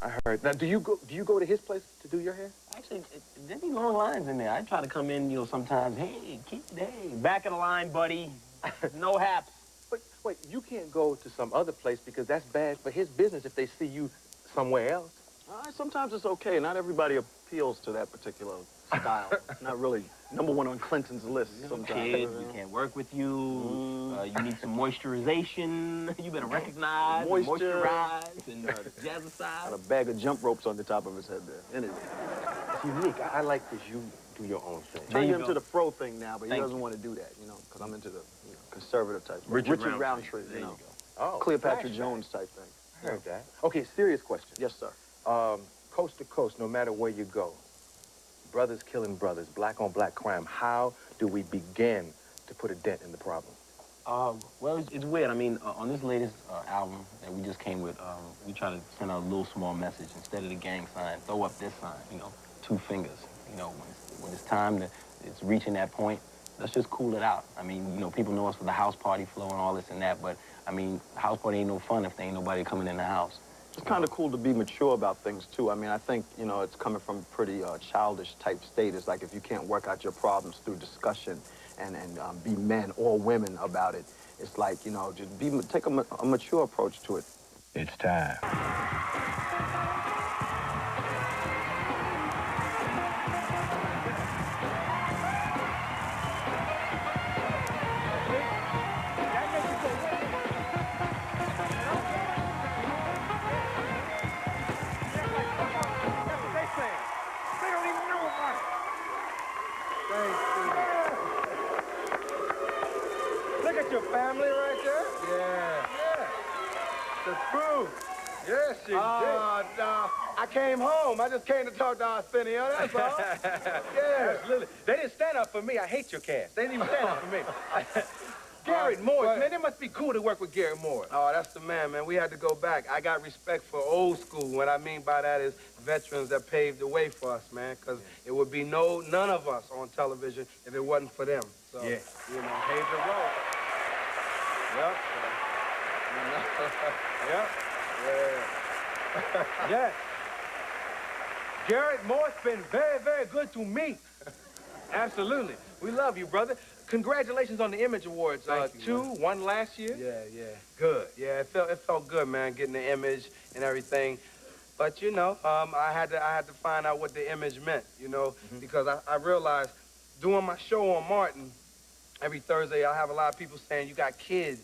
I heard. Now, do you go to his place to do your hair? Actually, there be long lines in there. I try to come in, you know, sometimes. Hey, kid, hey, back of the line, buddy. No haps. But wait, you can't go to some other place because that's bad for his business if they see you somewhere else. Sometimes it's okay. Not everybody appeals to that particular style. Not really #1 on Clinton's list sometimes. Kid, we can't work with you. You need some moisturization. You better recognize, moisturize, and jazzercise. Got a bag of jump ropes on the top of his head there. Anyway. It's unique. I like this. You do your own thing. Trying to get him to the fro thing now, but he doesn't want to do that, you know, because I'm into the conservative type. Richard Roundtree, you know. Go. Oh, Cleopatra Jones type thing. I heard that. Okay, serious question. Yes, sir. Coast to coast, no matter where you go, brothers killing brothers, black on black crime, how do we begin to put a dent in the problem? Well, it's weird. I mean, on this latest album that we just came with, we try to send out a little small message. Instead of the gang sign, throw up this sign, you know, 2 fingers. You know, when it's time to, it's reaching that point, let's just cool it out. I mean, you know, people know us for the house party flow and all this and that, but, I mean, house party ain't no fun if there ain't nobody coming in the house. It's kind of cool to be mature about things, too. I mean, I think, you know, it's coming from a pretty childish type state. It's like if you can't work out your problems through discussion and be men or women about it, it's like, you know, just take a mature approach to it. It's time. Look at your family right there. Yeah. The crew. Yes, she did. No. I came home. I just came to talk to Arsenio, that's all. Yeah. Absolutely. They didn't stand up for me. I hate your cast. They didn't even stand up for me. Garrett Morris, man, it must be cool to work with Garrett Morris. Oh, that's the man, man. We had to go back. I got respect for old school. What I mean by that is veterans that paved the way for us, man, because it would be none of us on television if it wasn't for them. So, yeah. You know, paved the road. Yep. Yep. Yeah. Yes. Garrett Morris been very, very good to me. Absolutely. We love you, brother. Congratulations on the Image Awards. Thank you, 2, 1 last year. Yeah. Good. Yeah, it felt good, man, getting the image and everything. But you know, I had to find out what the image meant, you know, because I realized doing my show on Martin every Thursday, I have a lot of people saying you got kid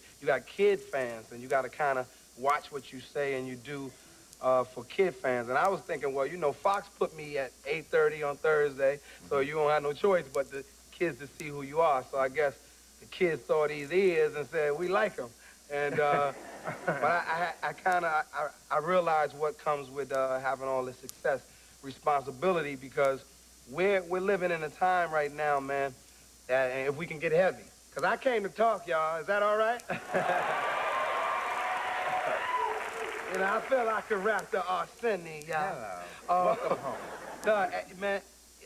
fans, and you got to kind of watch what you say and you do for kid fans. And I was thinking, well, you know, Fox put me at 8:30 on Thursday, so you don't have no choice but the kids to see who you are. So I guess the kids saw these ears and said, we like them. And, but I realized what comes with having all this success, responsibility, because we're living in a time right now, man, that if we can get heavy. Because I came to talk, y'all. Is that all right? You know, I feel I could rap the Arsenio, y'all. Welcome home. Man,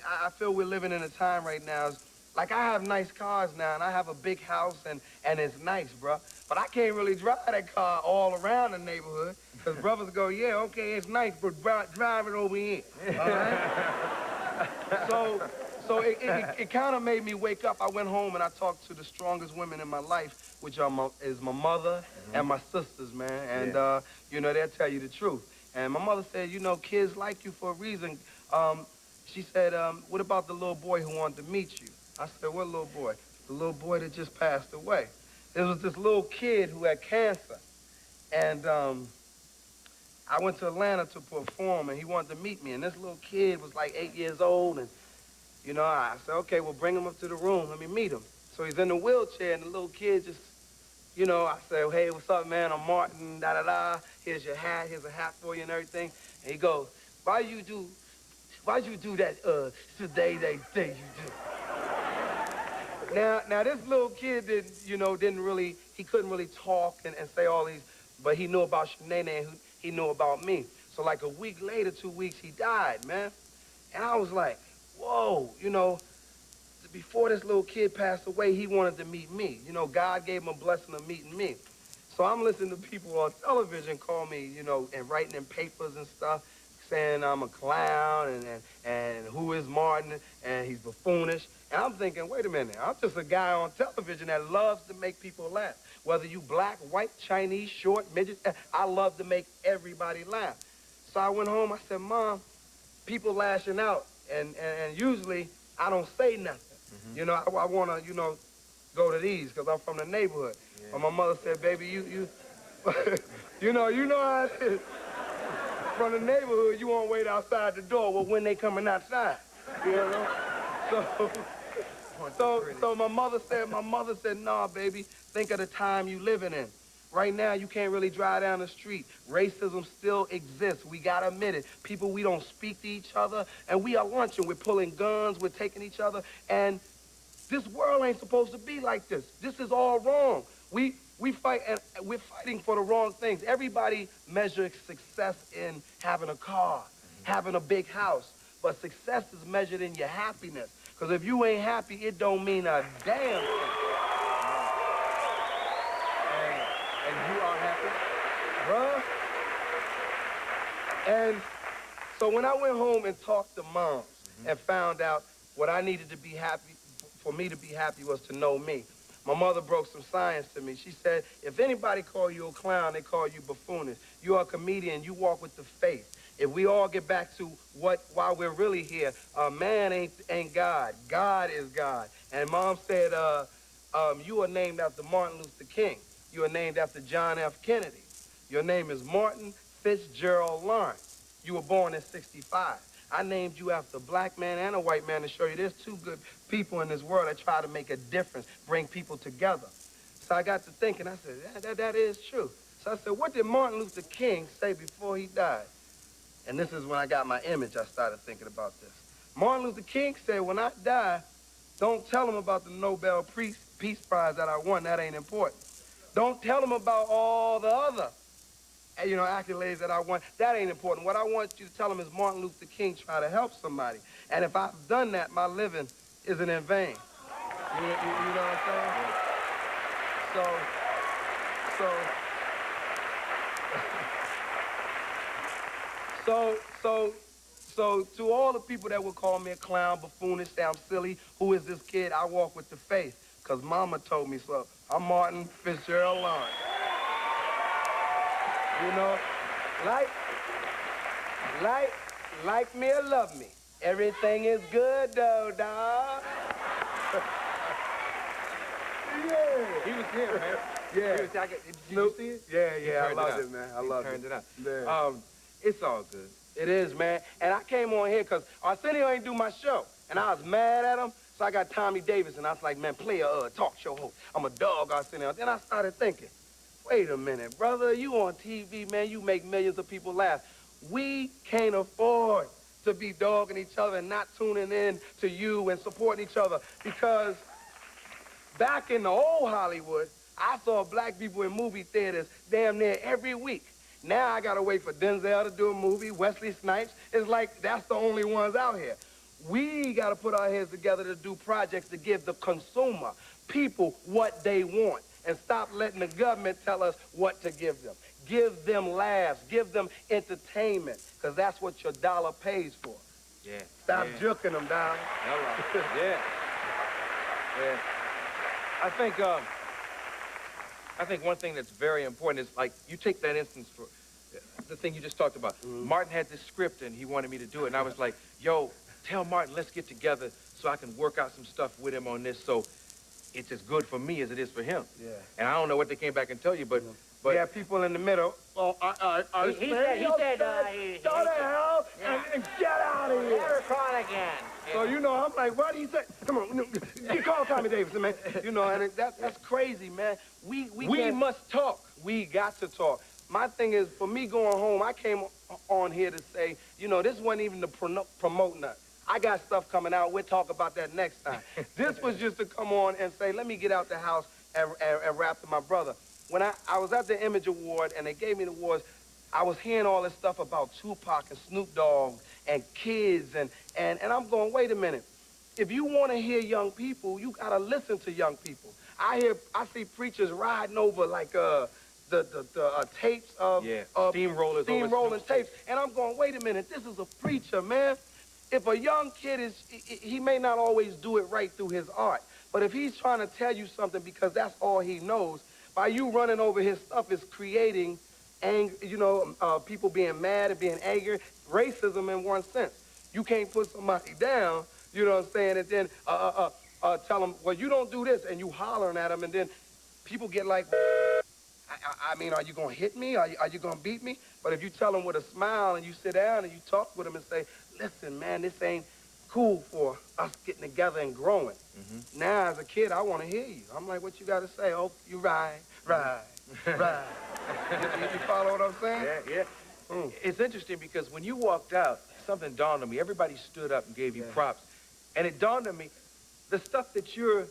I feel we're living in a time right now. Like, I have nice cars now, and I have a big house, and it's nice, bro. But I can't really drive that car all around the neighborhood, because brothers go, yeah, okay, it's nice, but drive it over here, all right? So it kind of made me wake up. I went home, and I talked to the strongest women in my life, which is my mother and my sisters, man. And, you know, they'll tell you the truth. And my mother said, you know, kids like you for a reason. She said, what about the little boy who wanted to meet you? I said, what little boy? The little boy that just passed away. There was this little kid who had cancer. And I went to Atlanta to perform, and he wanted to meet me. And this little kid was like 8 years old. And, you know, I said, okay, well, bring him up to the room. Let me meet him. So he's in the wheelchair, and the little kid just, you know, I said, hey, what's up, man? I'm Martin, da-da-da. Here's your hat. Here's a hat for you and everything. And he goes, why'd you do that today they say you do? Now this little kid he couldn't really talk and say all these, but he knew about Shanae and he knew about me. So like a week later, 2 weeks, he died, man. And I was like, whoa, you know, before this little kid passed away, he wanted to meet me. You know, God gave him a blessing of meeting me. So I'm listening to people on television call me, you know, and writing in papers and stuff, saying I'm a clown and who is Martin and he's buffoonish. And I'm thinking, wait a minute, I'm just a guy on television that loves to make people laugh. Whether you black, white, Chinese, short, midget, I love to make everybody laugh. So I went home, I said, Mom, people lashing out, and usually I don't say nothing. You know, I want to, you know, go to these because I'm from the neighborhood. But my mother said, baby, you you know how it is. From the neighborhood, you won't wait outside the door. Well, when they coming outside, you know? So my mother said, nah, baby, think of the time you living in. Right now, you can't really drive down the street. Racism still exists. We gotta admit it. People, we don't speak to each other, and we are lunching. We're pulling guns. We're taking each other, and this world ain't supposed to be like this. This is all wrong. We fight, and we're fighting for the wrong things. Everybody measures success in having a car, having a big house, but success is measured in your happiness. Because if you ain't happy, it don't mean a damn thing. And you are happy? Bruh. And so when I went home and talked to moms and found out what I needed to be happy, for me to be happy was to know me. My mother broke some science to me. She said, if anybody call you a clown, they call you buffoonish. You are a comedian, you walk with the faith. If we all get back to why we're really here, man ain't God. God is God. And Mom said, you are named after Martin Luther King. You are named after John F. Kennedy. Your name is Martin Fitzgerald Lawrence. You were born in '65. I named you after a black man and a white man to show you there's two good people in this world that try to make a difference, bring people together. So I got to thinking, I said, that is true. So I said, what did Martin Luther King say before he died? And this is when I got my image, I started thinking about this. Martin Luther King said, when I die, don't tell them about the Nobel Peace Prize that I won. That ain't important. Don't tell them about all the other accolades that I won. That ain't important. What I want you to tell them is Martin Luther King tried to help somebody. And if I've done that, my living isn't in vain. You know what I'm saying? So to all the people that would call me a clown, buffoonish, say I'm silly, who is this kid? I walk with the faith, because Mama told me so. I'm Martin Fitzgerald Lawrence. You know, like me or love me. Everything is good though, dawg. Yeah. He was here, man. Yeah. Did you see it? Yeah, I loved it, man. I loved it. Turned it out. Yeah. It's all good. It is, man. And I came on here because Arsenio ain't do my show. And I was mad at him, so I got Tommy Davis, and I was like, man, play a talk show host. I'm a dog, Arsenio. Then I started thinking, wait a minute, brother, you on TV, man, you make millions of people laugh. We can't afford to be dogging each other and not tuning in to you and supporting each other, because back in the old Hollywood, I saw black people in movie theaters damn near every week. Now I gotta wait for Denzel to do a movie, Wesley Snipes. It's like that's the only ones out here. We gotta put our heads together to do projects to give the consumer, people, what they want, and stop letting the government tell us what to give them. Give them laughs, give them entertainment, because that's what your dollar pays for. Yeah. Stop juking them, dog. Yeah. Yeah. I think one thing that's very important is, like, you take that instance for the thing you just talked about. Martin had this script and he wanted me to do it, and I was like, yo, tell Martin, let's get together so I can work out some stuff with him on this, so it's as good for me as it is for him. Yeah. And I don't know what they came back and tell you, but Yeah, people in the middle. Oh, He said, go to hell and get out of here. never cry again. So, I'm like, what do you say? Come on, you call Tommy Davidson, man. And that's crazy, man. We must talk. We got to talk. My thing is, for me going home, I came on here to say, this wasn't even to promote nothing. I got stuff coming out. We'll talk about that next time. This was just to come on and say, let me get out the house and rap to my brother. When I was at the Image Award and they gave me the awards, I was hearing all this stuff about Tupac and Snoop Dogg and kids, and I'm going, wait a minute. If you want to hear young people, you got to listen to young people. I see preachers riding over like the tapes of steamrollers, steamrolling tapes, and I'm going, wait a minute, this is a preacher, man. If a young kid he may not always do it right through his art, but if he's trying to tell you something because that's all he knows, by you running over his stuff is creating anger, people being mad and being angry, racism in one sense. You can't put somebody down, you know what I'm saying, and then tell them, well, you don't do this, and you hollering at them, and then people get like, I mean, are you going to hit me? Are you going to beat me? But if you tell them with a smile and you sit down and you talk with them and say, listen, man, this ain't cool for us getting together and growing. Now, as a kid, I want to hear you. I'm like, what you got to say? Oh, you right. You follow what I'm saying? Yeah. It's interesting because when you walked out, something dawned on me. Everybody stood up and gave you props. And it dawned on me, the stuff that you're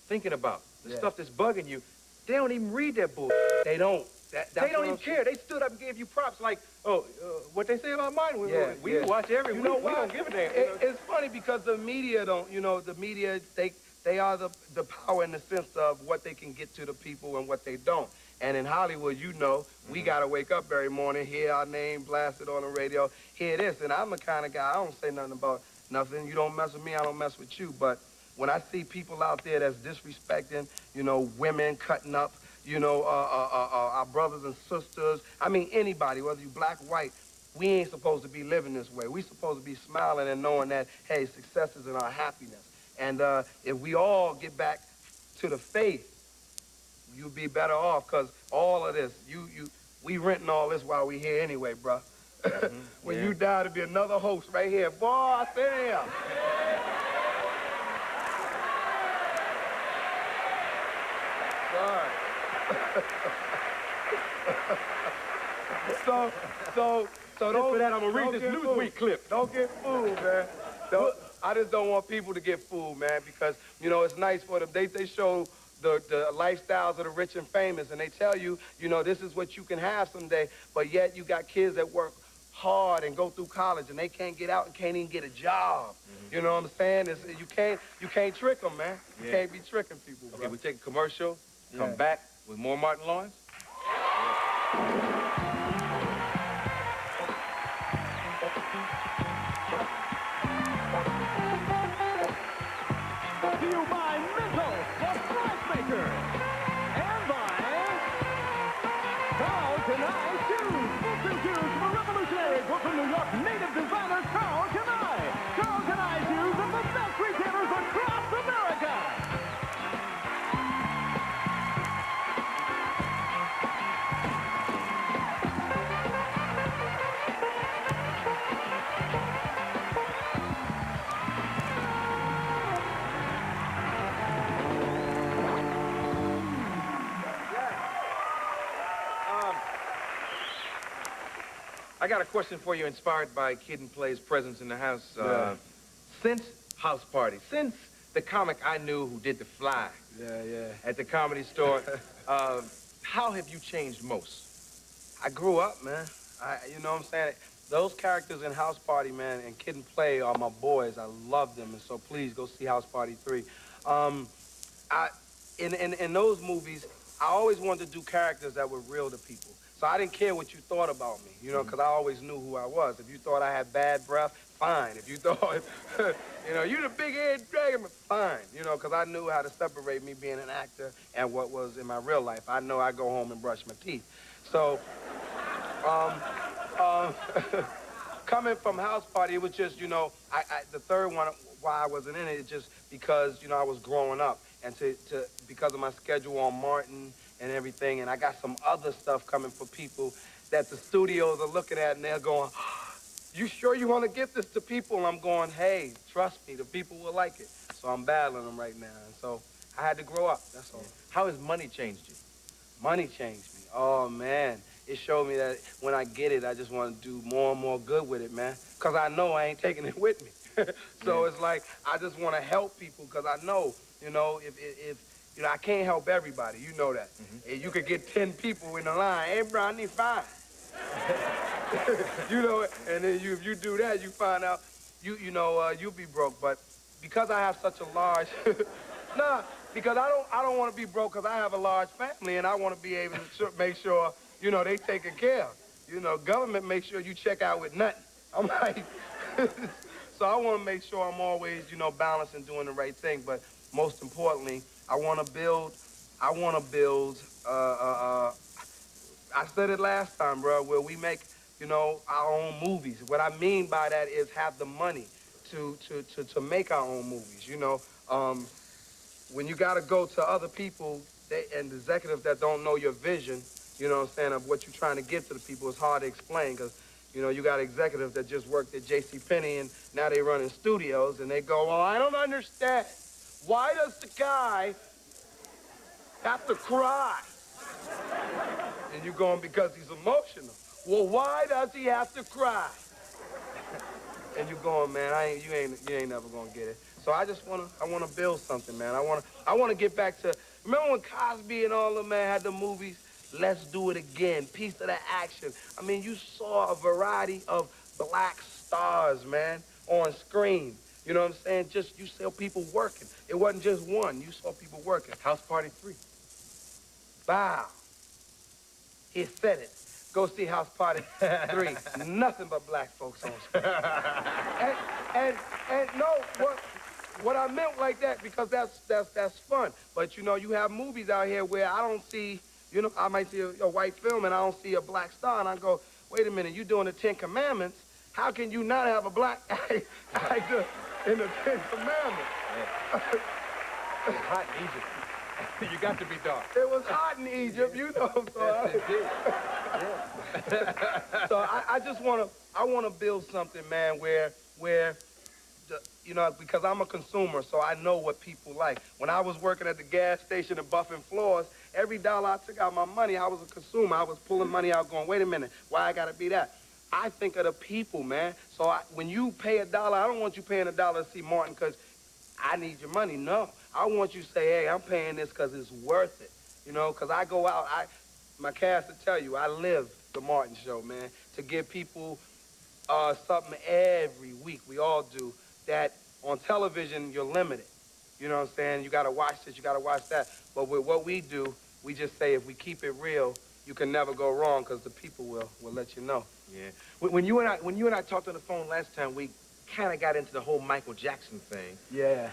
thinking about, the stuff that's bugging you, they don't even read that book. They don't. They don't even care. They stood up and gave you props like, what they say about mine. We watch every week. We don't give a damn. It's funny because the media don't, the media, they are the power in the sense of what they can get to the people and what they don't. And in Hollywood, we got to wake up every morning, hear our name blasted on the radio, hear this. And I'm the kind of guy, I don't say nothing about nothing. You don't mess with me, I don't mess with you. But when I see people out there that's disrespecting, women cutting up, our brothers and sisters, I mean, anybody, whether you black, white, we ain't supposed to be living this way. We supposed to be smiling and knowing that, hey, success is in our happiness. And if we all get back to the faith, you'll be better off, because all of this, we renting all this while we here anyway, bro. When you die, to be another host right here. Boy, sit here. So don't, for that, I'm gonna read this Newsweek clip. Don't get fooled, man. I just don't want people to get fooled, man, because, it's nice for them. They show the lifestyles of the rich and famous, and they tell you, this is what you can have someday, but yet you got kids that work hard and go through college, and they can't get out and can't even get a job. You know what I'm saying? You can't trick them, man. You can't be tricking people, bro. Okay, we take a commercial, come back with more Martin Lawrence. To you by Mental, the Price Maker. And by Carl Canai Shoes. Boots and shoes from a revolutionary Brooklyn, New York native designer Carl Canai. Carl Canai Shoes are the best retailers across America. I got a question for you inspired by Kid and Play's presence in the house. Since House Party, since the comic I knew who did The Fly at the Comedy Store, how have you changed most? I grew up, man. You know what I'm saying? Those characters in House Party, man, and Kid and Play are my boys. I love them, and so please go see House Party 3. In those movies, I always wanted to do characters that were real to people. So I didn't care what you thought about me, because I always knew who I was. If you thought I had bad breath, fine. If you thought, you're the big-head dragon, fine, because I knew how to separate me being an actor and what was in my real life. I know I go home and brush my teeth. So, coming from House Party, it was just, the third one, why I wasn't in it, just because, I was growing up. And because of my schedule on Martin and everything, and I got some other stuff coming for people that the studios are looking at, and they're going, you sure you want to give this to people? And I'm going, hey, trust me, the people will like it. So I'm battling them right now, and so I had to grow up, that's all. How has money changed you? Money changed me. Oh, man. It showed me that when I get it, I just want to do more and more good with it, man, because I know I ain't taking it with me. So it's like I just want to help people because I know, if I can't help everybody. You know that. And you could get 10 people in the line. Hey, bro, I need 5. And then if you do that, you find out, you'll be broke. But because I have such a large, Because I don't want to be broke because I have a large family and I want to be able to make sure, you know, they taken care of. You know, government makes sure you check out with nothing. I'm like, so I want to make sure I'm always, you know, balanced and doing the right thing. But most importantly, I want to build, I said it last time, bro, where we make, you know, our own movies. What I mean by that is have the money to make our own movies, you know. When you got to go to other people and executives that don't know your vision, you know what I'm saying, of what you're trying to get to the people, it's hard to explain because, you know, you got executives that just worked at JCPenney and now they run in studios and they go, well, I don't understand. Why does the guy have to cry? And you're going, because he's emotional. Well, why does he have to cry? And you're going, man, you ain't never gonna get it. So I wanna build something, man. I wanna get back to, remember when Cosby and all them, man, had the movies? Let's do it again, piece of the action. I mean, you saw a variety of black stars, man, on screen. You know what I'm saying? Just, you saw people working. It wasn't just one, you saw people working. House Party 3. Bow. He said it. Go see House Party 3. Nothing but black folks on screen. and no, what I meant like that, because that's fun. But you know, you have movies out here where I don't see, you know, I might see a white film and I don't see a black star, and I go, wait a minute, you doing the 10 Commandments? How can you not have a black actor in the 10 Commandments? Yeah. It's hot in Egypt. You got to be dark. It was hot in Egypt, you know. So I just wanna build something, man, where you know, because I'm a consumer, so I know what people like. When I was working at the gas station and buffing floors, every dollar I took out my money, I was a consumer. I was pulling money out going, wait a minute, why I gotta be that? I think of the people, man. So when you pay $1, I don't want you paying $1 to see Martin because I need your money. No, I want you to say, hey, I'm paying this because it's worth it. You know, because I go out, my cast to tell you, I live the Martin Show, man, to give people something every week. We all do. That on television, you're limited. You know what I'm saying? You got to watch this, you got to watch that. But with what we do, we just say if we keep it real, you can never go wrong because the people will let you know. Yeah. When you and I talked on the phone last time, we kind of got into the whole Michael Jackson thing. Yeah.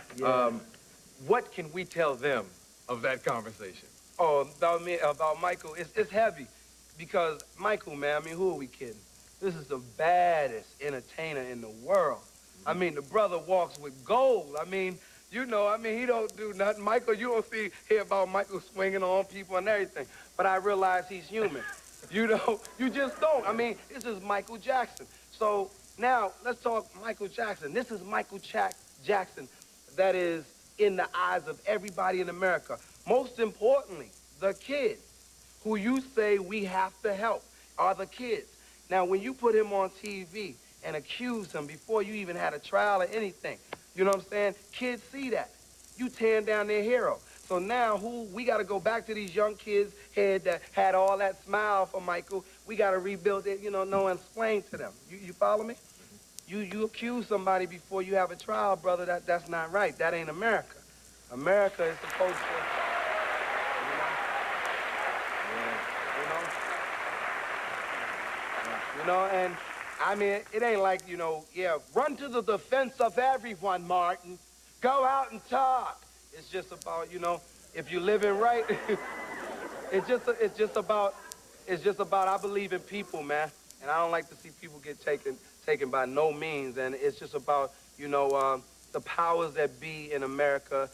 What can we tell them of that conversation? Oh, about Michael, it's heavy. Because Michael, man, I mean, who are we kidding? This is the baddest entertainer in the world. I mean, the brother walks with gold. I mean, you know, I mean, he don't do nothing. Michael, you don't hear about Michael swinging on people and everything. But I realize he's human. You know, you just don't. I mean, this is Michael Jackson. So now, let's talk Michael Jackson. This is Michael Jackson that is in the eyes of everybody in America. Most importantly, the kids who you say we have to help are the kids. Now, when you put him on TV and accuse him before you even had a trial or anything, you know what I'm saying? Kids see that. You tearing down their hero. So now we got to go back to these young kids' head that had all that smile for Michael. We got to rebuild it, you know, and explain to them. You follow me? You accuse somebody before you have a trial, brother, that's not right. That ain't America. America is supposed to, you know, and I mean, it ain't like, you know, yeah, run to the defense of everyone, Martin. Go out and talk. It's just about, you know, if you're living right, it's just about, I believe in people, man. And I don't like to see people get taken by no means. And it's just about, you know, the powers that be in America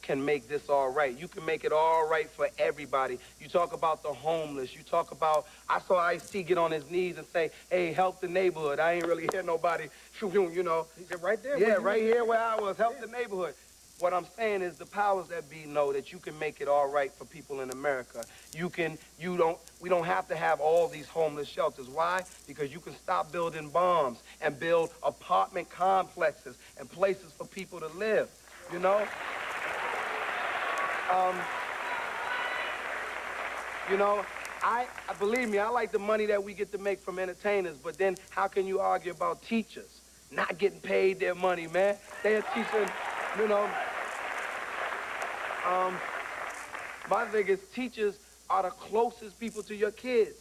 can make this all right. You can make it all right for everybody. You talk about the homeless. You talk about, I saw Ice-T get on his knees and say, hey, help the neighborhood. I ain't really hear nobody, you know. Right there. Yeah, right here where I was, help the neighborhood. What I'm saying is the powers that be know that you can make it all right for people in America. We don't have to have all these homeless shelters. Why? Because you can stop building bombs and build apartment complexes and places for people to live, you know? You know, believe me, I like the money that we get to make from entertainers, but then how can you argue about teachers not getting paid their money, man? They're teaching, you know, My thing is teachers are the closest people to your kids,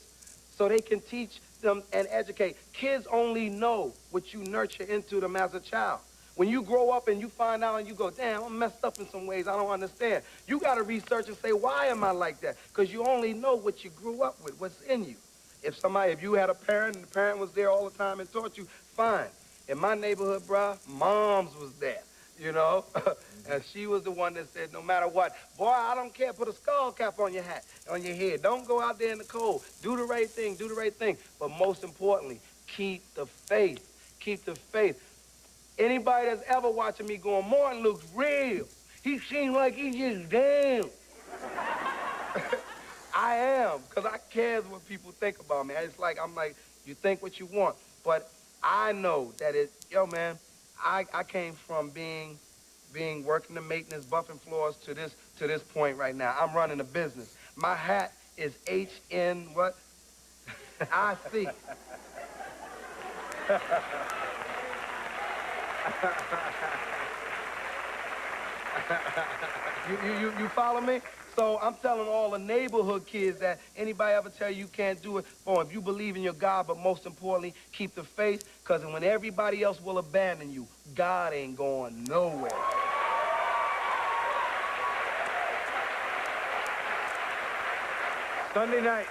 so they can teach them and educate. Kids only know what you nurture into them as a child. When you grow up and you find out and you go, damn, I'm messed up in some ways, I don't understand. You got to research and say, why am I like that? Because you only know what you grew up with, what's in you. If you had a parent and the parent was there all the time and taught you, fine. In my neighborhood, bruh, moms was there, you know? And she was the one that said, no matter what, boy, I don't care, put a skull cap on your hat, on your head. Don't go out there in the cold. Do the right thing, do the right thing. But most importantly, keep the faith. Keep the faith. Anybody that's ever watching me going, Martin looks real. He seems like he's just down. I am, because I care what people think about me. I'm like, you think what you want. But I know that man, I came from being working the maintenance, buffing floors to this point right now. I'm running a business. My hat is HN what? IC. You follow me? So I'm telling all the neighborhood kids that anybody ever tell you can't do it, boy, if you believe in your God, but most importantly, keep the faith, because when everybody else will abandon you, God ain't going nowhere. Sunday night,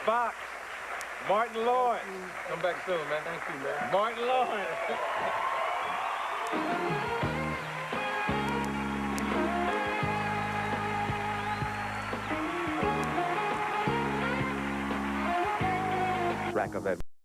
Fox, Martin Lawrence. Come back soon, man. Thank you, man. Martin Lawrence. Track of that